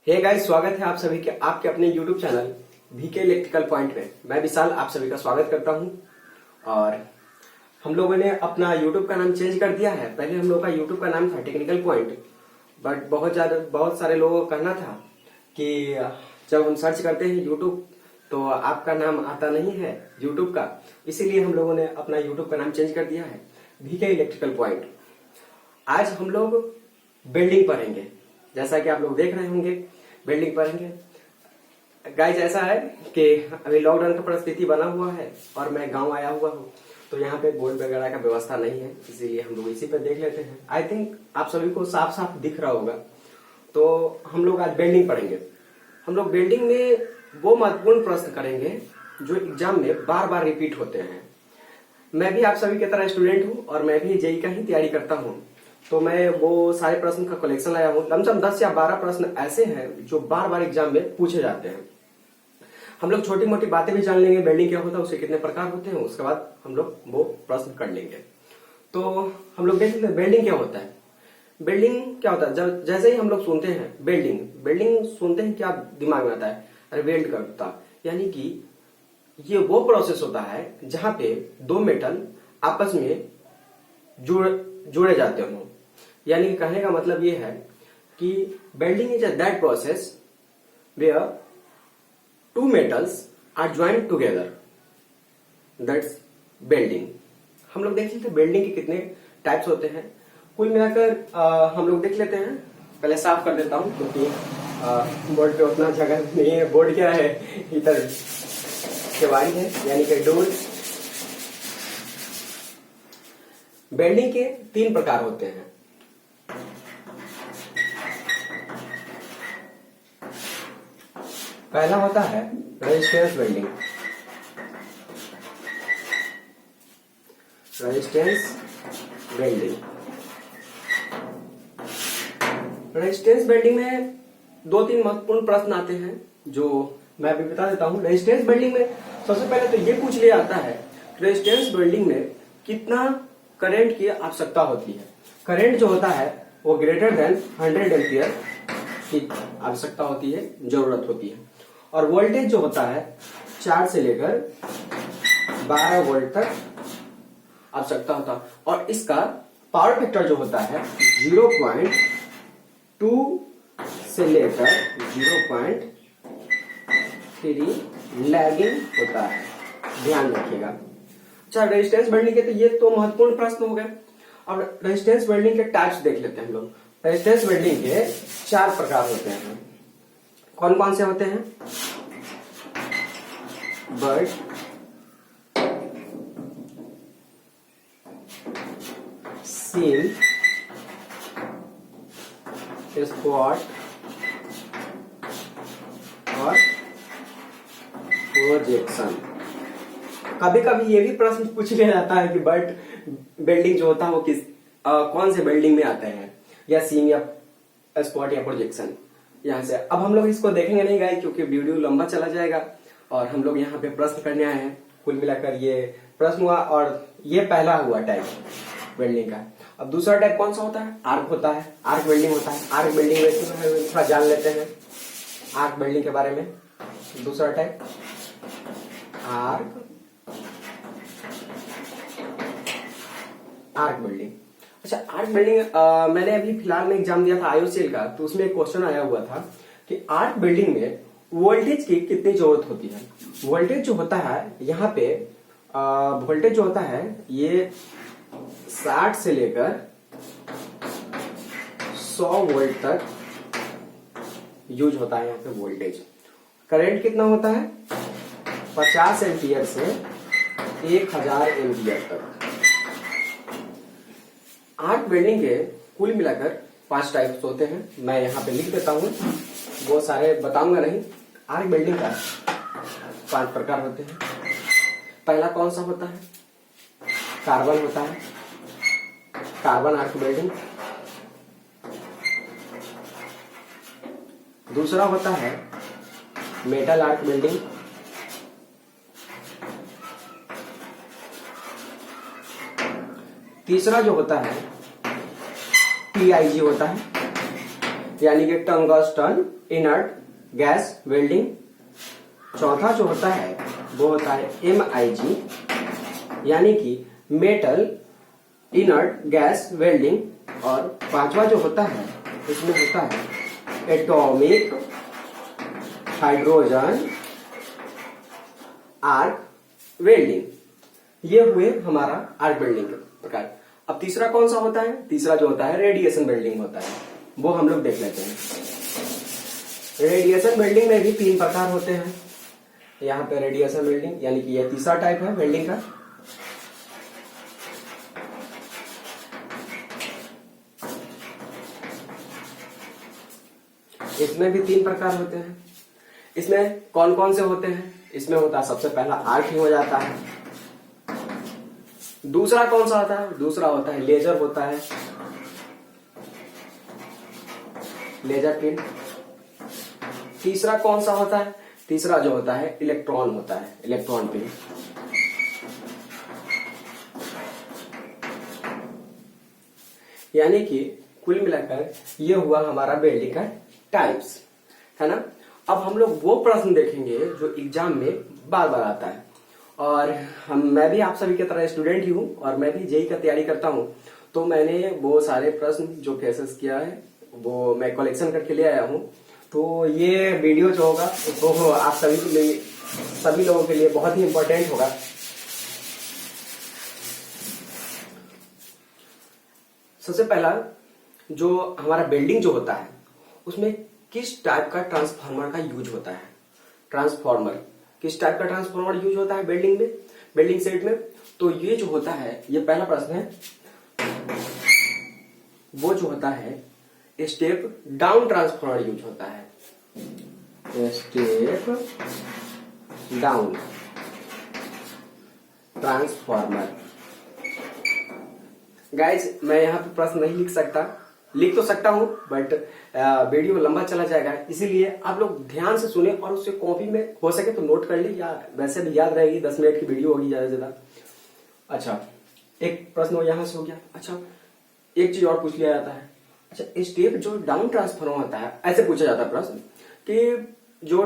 Hey guys, स्वागत है आप सभी के आपके अपने YouTube channel VK electrical point में। मैं विशाल आप सभी का स्वागत करता हूं। और हम लोगों ने अपना YouTube का नाम चेंज कर दिया है। पहले हम लोग का YouTube का नाम था टेक्निकल पॉइंट, बट बहुत सारे लोगों का कहना था कि जब हम सर्च करते हैं YouTube तो आपका नाम आता नहीं है YouTube का, इसीलिए हम लोगों ने अपना YouTube का नाम चेंज कर दिया है VK इलेक्ट्रिकल पॉइंट। आज हम लोग बिल्डिंग पढ़ेंगे, जैसा कि आप लोग देख रहे होंगे बिल्डिंग पढ़ेंगे। गाइस ऐसा है कि अभी लॉकडाउन का परिस्थिति बना हुआ है और मैं गांव आया हुआ हूँ, तो यहाँ पे बोर्ड वगैरह का व्यवस्था नहीं है, इसीलिए हम लोग इसी पे देख लेते हैं। आई थिंक आप सभी को साफ साफ दिख रहा होगा। तो हम लोग आज बिल्डिंग पढ़ेंगे। हम लोग बिल्डिंग में वो महत्वपूर्ण प्रश्न करेंगे जो एग्जाम में बार बार रिपीट होते हैं। मैं भी आप सभी की तरह स्टूडेंट हूँ और मैं भी जेईई का ही तैयारी करता हूँ, तो मैं वो सारे प्रश्न का कलेक्शन लाया हूँ। लमसम 10 या 12 प्रश्न ऐसे हैं जो बार बार एग्जाम में पूछे जाते हैं। हम लोग छोटी मोटी बातें भी जान लेंगे, बिल्डिंग क्या होता है, उसके कितने प्रकार होते हैं, उसके बाद हम लोग वो प्रश्न कर लेंगे। तो हम लोग देख लेते हैं बिल्डिंग क्या होता है। बिल्डिंग क्या होता है, जब जैसे ही हम लोग सुनते हैं बिल्डिंग सुनते हैं क्या दिमाग में आता है, अरे वेल्ड करता, यानी कि ये वो प्रोसेस होता है जहां पे दो मेटल आपस में जोड़े जाते हों। यानी कहने का मतलब ये है कि welding is that process where two metals are joint together, that's welding. हम लोग देख लेते हैं वेल्डिंग के कितने टाइप्स होते हैं। कुल मिलाकर हम लोग देख लेते हैं। पहले साफ कर देता हूं क्योंकि बोर्ड पे उतना जगह नहीं है। बोर्ड क्या है, इधर केवाड़ी है, यानी कि डोर। वेल्डिंग के 3 प्रकार होते हैं। पहला होता है रेजिस्टेंस वेल्डिंग। रेजिस्टेंस वेल्डिंग में 2-3 महत्वपूर्ण प्रश्न आते हैं जो मैं अभी बता देता हूं। रेजिस्टेंस वेल्डिंग में सबसे पहले तो ये पूछ लिया जाता है, रेजिस्टेंस वेल्डिंग में कितना करंट की आवश्यकता होती है। करंट जो होता है वो ग्रेटर देन 100 एम्पियर की आवश्यकता होती है, जरूरत होती है। और वोल्टेज जो होता है 4 से लेकर 12 वोल्ट तक आवश्यकता होता है। और इसका पावर फैक्टर जो होता है 0.2 से लेकर 0.3 लैगिंग होता है, ध्यान रखिएगा। अच्छा, रेजिस्टेंस वेल्डिंग के तो ये तो महत्वपूर्ण प्रश्न हो गए। अब रेजिस्टेंस वेल्डिंग के टाइप्स देख लेते हैं हम लोग। रेजिस्टेंस वेल्डिंग के 4 प्रकार होते हैं। कौन कौन से होते हैं? बट, सीम, स्पॉट और प्रोजेक्शन। कभी कभी ये भी प्रश्न पूछ लिया जाता है कि बट वेल्डिंग जो होता है वो कौन से वेल्डिंग में आते हैं, या सीम या स्पॉट या प्रोजेक्शन। यहाँ से अब हम लोग इसको देखेंगे नहीं गाइस, क्योंकि वीडियो लंबा चला जाएगा और हम लोग यहाँ पे प्रश्न करने आए हैं। कुल मिलाकर ये प्रश्न हुआ और ये पहला हुआ टाइप वेल्डिंग का। अब दूसरा टाइप कौन सा होता है? आर्क होता है, आर्क वेल्डिंग होता है। आर्क वेल्डिंग में थोड़ा जान लेते हैं आर्क वेल्डिंग के बारे में। दूसरा टाइप आर्क वेल्डिंग। अच्छा, आर्क वेल्डिंग मैंने अभी फिलहाल में एग्जाम दिया था IOCL का, तो उसमें एक क्वेश्चन आया हुआ था कि आर्क वेल्डिंग में वोल्टेज की कितनी जरूरत होती है। वोल्टेज जो होता है यहाँ पे वोल्टेज जो होता है ये 60 से लेकर 100 वोल्ट तक यूज होता है यहाँ पे वोल्टेज। करंट कितना होता है? 50 एम्पियर से 1000 एम्पियर तक। आर्क वेल्डिंग के कुल मिलाकर 5 टाइप्स होते हैं। मैं यहाँ पे लिख देता हूँ, वो सारे बताऊंगा नहीं। आर्क वेल्डिंग का 5 प्रकार होते हैं। पहला कौन सा होता है? कार्बन होता है, कार्बन आर्क वेल्डिंग। दूसरा होता है मेटल आर्क वेल्डिंग। तीसरा जो होता है TIG होता है, यानी कि टंगस्टन इनर्ट गैस वेल्डिंग। चौथा जो होता है वो होता है MIG, यानी कि मेटल इनर्ट गैस वेल्डिंग। और पांचवा जो होता है इसमें होता है एटॉमिक हाइड्रोजन आर्क वेल्डिंग। ये हुए हमारा आर्क वेल्डिंग के प्रकार। अब तीसरा कौन सा होता है? तीसरा जो होता है रेडिएशन वेल्डिंग होता है, वो हम लोग देख लेते हैं। रेडिएशन वेल्डिंग में भी 3 प्रकार होते हैं। यहाँ पे रेडिएशन वेल्डिंग यानी कि यह तीसरा टाइप है वेल्डिंग का। इसमें भी 3 प्रकार होते हैं। इसमें कौन कौन से होते हैं? इसमें होता है सबसे पहला आर्क ही हो जाता है। दूसरा कौन सा होता है? दूसरा होता है लेजर होता है, लेजर प्रिंट। तीसरा कौन सा होता है? तीसरा जो होता है इलेक्ट्रॉन होता है, इलेक्ट्रॉन प्रिंट। यानी कि कुल मिलाकर ये हुआ हमारा वेल्डिंग का टाइप्स, है ना। अब हम लोग वो प्रश्न देखेंगे जो एग्जाम में बार बार आता है। और मैं भी आप सभी की तरह स्टूडेंट ही हूं और मैं भी जेईई का तैयारी करता हूं, तो मैंने वो सारे प्रश्न जो फेसेस किया है वो मैं कलेक्शन करके ले आया हूं। तो ये वीडियो जो होगा वो आप सभी लोगों के लिए बहुत ही इंपॉर्टेंट होगा। सबसे पहला जो हमारा वेल्डिंग जो होता है उसमें किस टाइप का ट्रांसफार्मर का यूज होता है? ट्रांसफार्मर किस टाइप का ट्रांसफार्मर यूज होता है वेल्डिंग में, वेल्डिंग सेट में? तो ये जो होता है, ये पहला प्रश्न है, वो जो होता है स्टेप डाउन ट्रांसफार्मर यूज होता है। Step down transformer. गाइज मैं यहाँ पे प्रश्न नहीं लिख सकता, लिख तो सकता हूं बट वीडियो लंबा चला जाएगा, इसीलिए आप लोग ध्यान से सुने और उससे कॉपी में हो सके तो नोट कर ले, या वैसे भी याद रहेगी, 10 मिनट की वीडियो होगी ज्यादा से ज्यादा। अच्छा, एक प्रश्न यहां से हो गया। अच्छा, एक चीज और पूछ लिया जाता है। अच्छा, स्टेप जो डाउन ट्रांसफार्मर होता है, ऐसे पूछा जाता है प्रश्न कि जो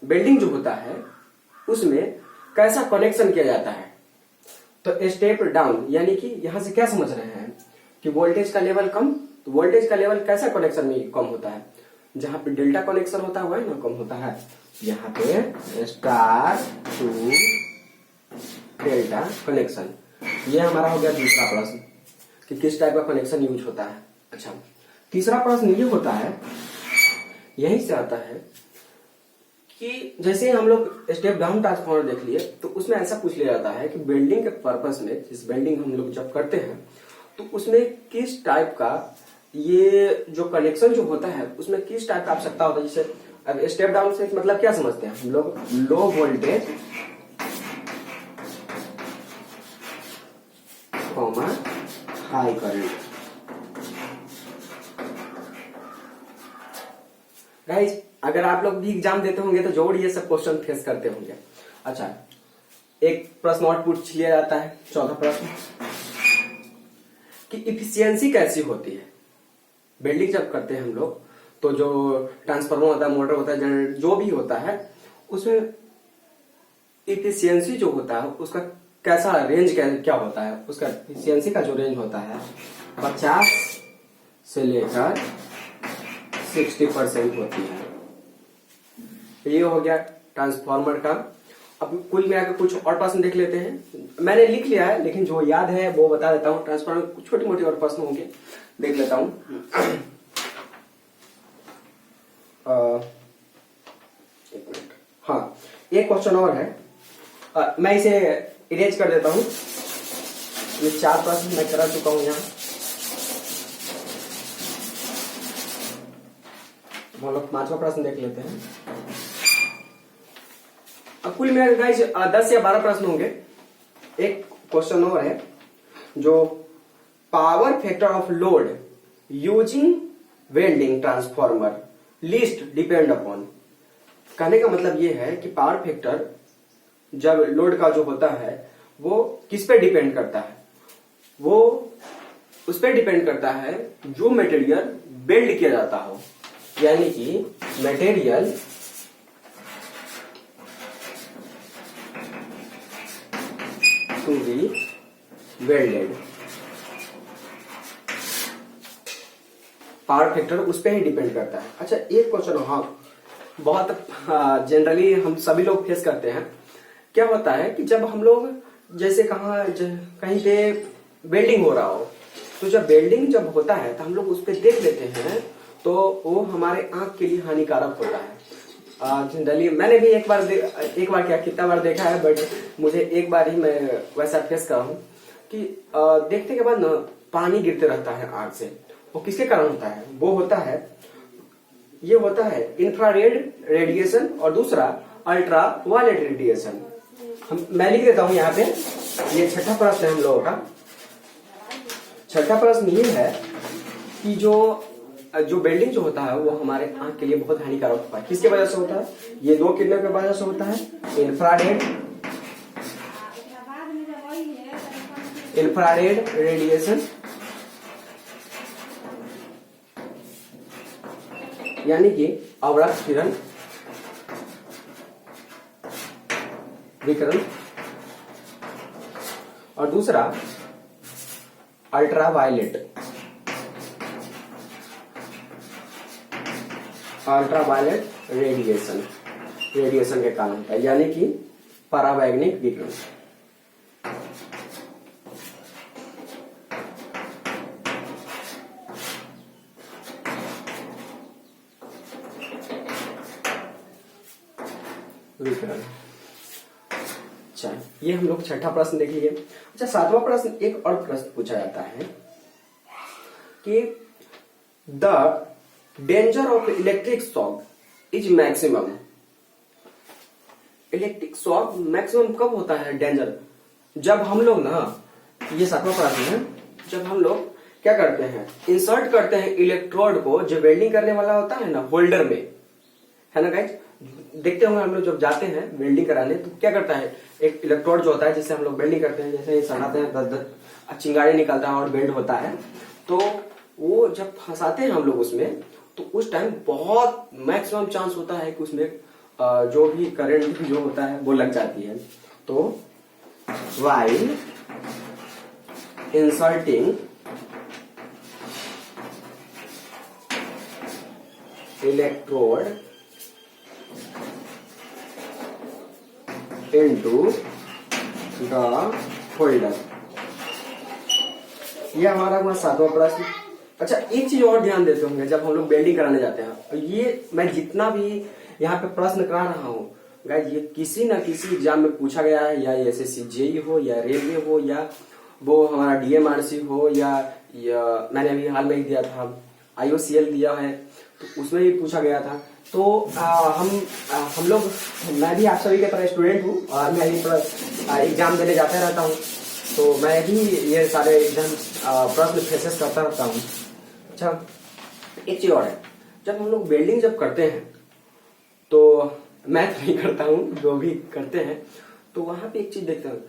वेल्डिंग जो होता है उसमें कैसा कनेक्शन किया जाता है? तो स्टेप डाउन यानी कि यहां से क्या समझ रहे हैं कि वोल्टेज का लेवल कम। तो वोल्टेज का लेवल कैसा कनेक्शन में कम होता है? जहां पे डेल्टा कनेक्शन होता है वह ना कम होता है। यहाँ पे स्टार टू डेल्टा कनेक्शन। ये हमारा हो गया दूसरा प्रश्न कि किस टाइप का कनेक्शन यूज होता है। अच्छा, तीसरा प्रश्न ये होता है, यहीं से आता है कि जैसे हम लोग स्टेप डाउन ट्रांसफार्मर देख लिए तो उसमें ऐसा पूछ लिया जाता है कि वेल्डिंग के पर्पस में, जिस वेल्डिंग हम लोग जब करते हैं तो उसमें किस टाइप का ये जो कनेक्शन जो होता है उसमें किस टाइप का आवश्यकता होता है। जैसे अब स्टेप डाउन से मतलब क्या समझते हैं हम लोग? Low voltage comma high current. Guys अगर आप लोग भी एग्जाम देते होंगे तो जरूर ये सब क्वेश्चन फेस करते होंगे। अच्छा, एक प्रश्न और पूछ लिया जाता है, चौथा प्रश्न, कि इफिशियंसी कैसी होती है? वेल्डिंग जब करते हैं हम लोग तो जो ट्रांसफार्मर होता है, मोटर होता है, जनरेटर जो भी होता है, उसमें इफिशियंसी जो होता है उसका कैसा रेंज क्या होता है? उसका इफिशियंसी का जो रेंज होता है 50 से लेकर 60% होती है। ये हो गया ट्रांसफार्मर का। अब कुल मिलाकर कुछ और प्रश्न देख लेते हैं। मैंने लिख लिया है लेकिन जो याद है वो बता देता हूँ। ट्रांसफार्मर कुछ छोटी मोटी और प्रश्न होंगे, देख लेता हूँ। एक मिनट, हाँ एक क्वेश्चन और है, मैं इसे इरेज कर देता हूँ। ये 4 प्रश्न मैं करा चुका हूँ यहाँ। हम लोग 5वां प्रश्न देख लेते हैं। अब कुल मिलाकर गाइस 10 या 12 प्रश्न होंगे। एक क्वेश्चन और है, जो power factor of load using welding transformer least depend upon. कहने का मतलब ये है कि पावर फैक्टर जब लोड का जो होता है वो किस पे डिपेंड करता है? वो उस पे डिपेंड करता है जो मटेरियल वेल्ड किया जाता हो। यानी कि material to be welded, power factor उस पर ही डिपेंड करता है। अच्छा एक क्वेश्चन, हाँ बहुत जनरली हम सभी लोग फेस करते हैं, क्या होता है कि जब हम लोग जैसे कहीं पे वेल्डिंग हो रहा हो, तो जब वेल्डिंग जब होता है तो हम लोग उस पर देख लेते हैं, तो वो हमारे आंख के लिए हानिकारक होता है। जनरली मैंने भी एक बार क्या कितना बार देखा है, बट मुझे एक बार ही मैं वैसा फेस करा हूँ कि देखने के बाद ना पानी गिरते रहता है आंख से। वो किसके कारण होता है? वो होता है, ये होता है इंफ्रारेड रेडिएशन और दूसरा अल्ट्रा वायलेट रेडिएशन। मैं लिख देता हूं यहाँ पे, ये छठा प्रश्न है हम लोगों का। छठा प्रश्न ये है कि जो वेल्डिंग जो होता है वो हमारे आंख के लिए बहुत हानिकारक होता है। किसके वजह से होता है? ये दो किरणों की वजह से होता है, इंफ्रारेड रेडिएशन यानी कि अवरक्त किरण, विकिरण, और दूसरा अल्ट्रावायलेट रेडिएशन के कारण होता है, यानी कि परावैंगनिक विकिरण। अच्छा ये हम लोग छठा प्रश्न देख लिए। अच्छा सातवां प्रश्न, एक और प्रश्न पूछा जाता है कि the danger of electric shock is maximum. Electric shock maximum कब होता है डेंजर? जब हम लोग ना, ये सातवां प्रश्न है, जब हम लोग क्या करते हैं, इंसर्ट करते हैं इलेक्ट्रोड को, जो वेल्डिंग करने वाला होता है ना होल्डर में, है ना गाइस? देखते होंगे हम लोग जब जाते हैं वेल्डिंग कराने, तो क्या करता है, एक इलेक्ट्रोड जो होता है जिससे हम लोग वेल्डिंग करते हैं, जैसे सड़ाते हैं 10 चिंगारी निकलता है और बेल्ट होता है, तो वो जब फंसाते हैं हम लोग उसमें, तो उस टाइम बहुत मैक्सिमम चांस होता है कि उसमें जो भी करंट जो होता है वो लग जाती है। तो while inserting electrode into the holder, ये हमारा हुआ सातवां प्रश्न। अच्छा एक चीज और ध्यान देते होंगे जब हम लोग वेल्डिंग कराने जाते हैं, ये मैं जितना भी यहाँ पे प्रश्न करा रहा हूँ गाइस, ये किसी न किसी एग्जाम में पूछा गया है, या एसएससी जेई हो, या रेलवे हो, या वो हमारा डीएमआरसी हो, या मैंने अभी हाल में ही दिया था IOCL दिया है, तो उसमें भी पूछा गया था। तो हम लोग, मैं भी आप सभी के तरह स्टूडेंट हूँ और मैं भी एग्जाम देने जाता रहता हूँ, तो मैं भी ये सारे एग्जाम प्रश्न फेसेस करता रहता हूँ। अच्छा एक चीज और है, जब हम लोग वेल्डिंग जब करते हैं, तो मैं तो नहीं करता हूँ, जो भी करते हैं, तो वहां पे एक चीज देखते हैं,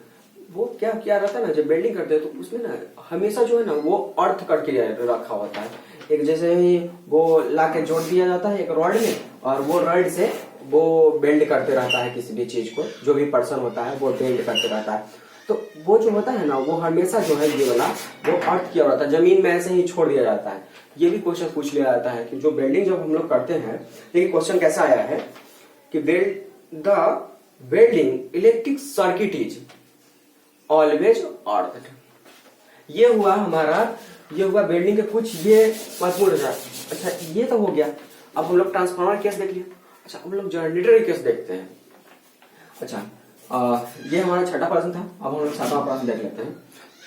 वो क्या रहता है ना, जब वेल्डिंग करते हैं तो उसमें ना हमेशा जो है ना वो अर्थ करके रखा होता है। एक जैसे ही वो लाके जोड़ दिया जाता है एक रॉड में, और वो रॉड से वो बेल्ड करते रहता है किसी भी चीज को, जो भी पर्सन होता है वो बेल्ड करते रहता है। तो वो जो होता है ना, वो हमेशा जो है ये वाला वो अर्थ किया रहता है, जमीन में ऐसे ही छोड़ दिया जाता है। ये भी क्वेश्चन पूछ लिया जाता है कि जो वेल्डिंग जब हम लोग करते हैं, देखिए क्वेश्चन कैसा आया है कि the welding electric circuit is always earthed. ये हुआ हमारा, ये हुआ वेल्डिंग के कुछ ये महत्वपूर्ण था। अच्छा ये तो हो गया, अब हम लोग ट्रांसफार्मर केस देख लिया। अच्छा हम लोग जनरेटर केस देखते हैं। अच्छा ये हमारा छठा प्रश्न था, अब हम लोग सातवां प्रश्न देख लेते हैं।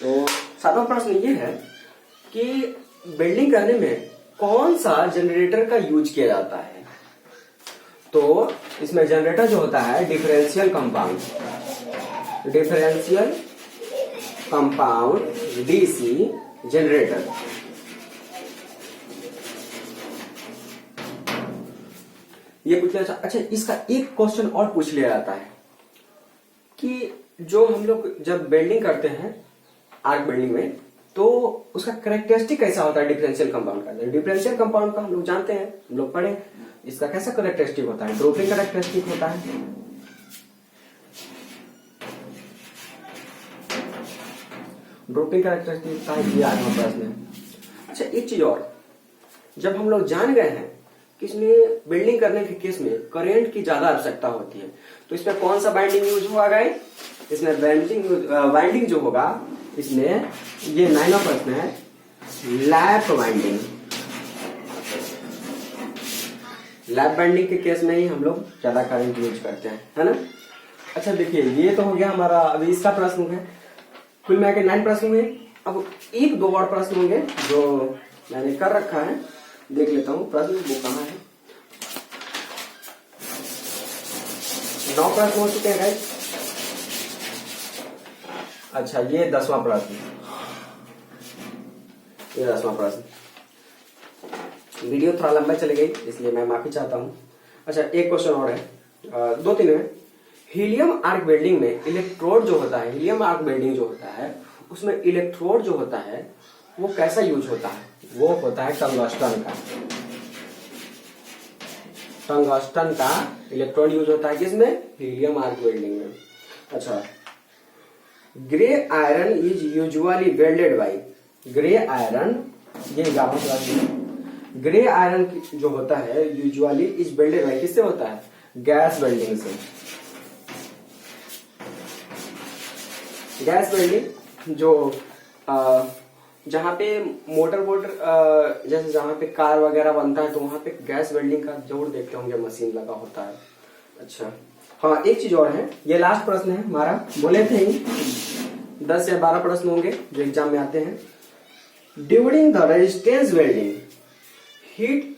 तो सातवां प्रश्न ये है कि वेल्डिंग करने में कौन सा जनरेटर का यूज किया जाता है? तो इसमें जनरेटर जो होता है डिफरेंशियल कंपाउंड डीसी जनरेटर। ये पूछ लिया। अच्छा इसका एक क्वेश्चन और पूछ लिया जाता है कि जो हम लोग जब वेल्डिंग करते हैं आर्क वेल्डिंग में, तो उसका करेक्टरिस्टिक कैसा होता है डिफरेंशियल कंपाउंड का? डिफरेंशियल कंपाउंड का हम लोग जानते हैं, हम लोग पढ़े, इसका कैसा करेक्टरिस्टिक होता है? ड्रॉपिंग करेक्टरिस्टिक होता है। ड्रॉपिंग करेक्टरिस्टिक होता है, ये आठवां प्रश्न है। अच्छा एक चीज और, जब हम लोग जान गए हैं कि इसमें बिल्डिंग करने के केस में करंट की ज्यादा आवश्यकता होती है, तो इसमें कौन सा बाइंडिंग यूज होगा गाइस? इसमें बाइंडिंग जो होगा इसमें, ये 9वां प्रश्न है, लैप बाइंडिंग। लैप बाइंडिंग के केस में ही हम लोग ज्यादा करंट यूज करते हैं, है ना। अच्छा देखिए, ये तो हो गया हमारा, अभी इसका प्रश्न है। कुल मिला के 9 प्रश्न हुए। अब एक दो और प्रश्न होंगे जो मैंने कर रखा है, देख लेता हूं प्रश्न वो कहाँ है। 9 प्रश्न हो चुके हैं गाइस। अच्छा ये 10वां प्रश्न, ये 10वां प्रश्न। वीडियो थोड़ा लंबा चली गई इसलिए मैं माफी चाहता हूं। अच्छा एक क्वेश्चन और है, 2-3 है। हीलियम आर्क वेल्डिंग में इलेक्ट्रोड जो होता है, हीलियम आर्क वेल्डिंग जो होता है उसमें इलेक्ट्रोड जो होता है वो कैसा यूज होता है? वो होता है टंगस्टन का। टंगस्टन का इलेक्ट्रोड यूज होता है किसमें? हीलियम आर्क वेल्डिंग में। अच्छा, grey iron is usually welded by, grey iron, ये 11वां प्रश्न है। ग्रे आयरन जो होता है यूजुअली इज वेल्डेड बाई, किससे होता है? गैस वेल्डिंग से। गैस वेल्डिंग जो जहां पे मोटर जैसे जहां पे कार वगैरह बनता है तो वहां पे गैस वेल्डिंग का जरूर देखते होंगे मशीन लगा होता है। अच्छा हाँ, एक चीज और है, ये लास्ट प्रश्न है हमारा, बोले थे ही 10 या 12 प्रश्न होंगे जो एग्जाम में आते हैं। During the resistance welding heat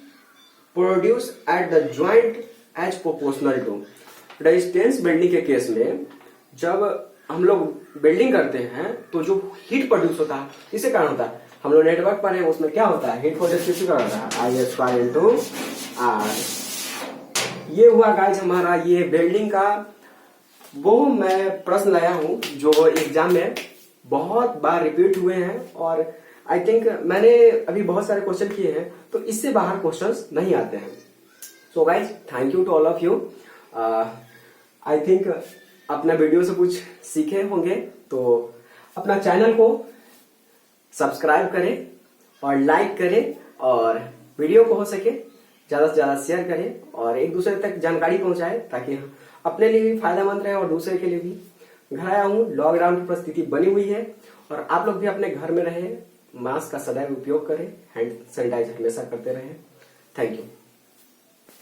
produce at the joint as proportional to, resistance welding के केस में जब हम लोग वेल्डिंग करते हैं तो जो हीट प्रोड्यूस होता है किसके कारण होता है? हम लोग नेटवर्क पर हैं, उसमें क्या होता है? हीट प्रोड्यूस किसके कारण होता है? I² into R। ये हुआ गाइस हमारा ये वेल्डिंग का, वो मैं प्रश्न लाया हूं जो एग्जाम में बहुत बार रिपीट हुए हैं और आई थिंक मैंने अभी बहुत सारे क्वेश्चन किए हैं तो इससे बाहर क्वेश्चंस नहीं आते हैं। So guys thank you to all of you. I think अपना वीडियो से कुछ सीखे होंगे तो अपना चैनल को सब्सक्राइब करें और लाइक करें और वीडियो को हो सके ज्यादा से ज्यादा शेयर करें और एक दूसरे तक जानकारी पहुंचाएं ताकि अपने लिए भी फायदेमंद रहे और दूसरे के लिए भी। घर आया हूं, लॉकडाउन की परिस्थिति बनी हुई है और आप लोग भी अपने घर में रहे, मास्क का सदैव उपयोग करें, हैंड सैनिटाइजर हमेशा करते रहें। Thank you.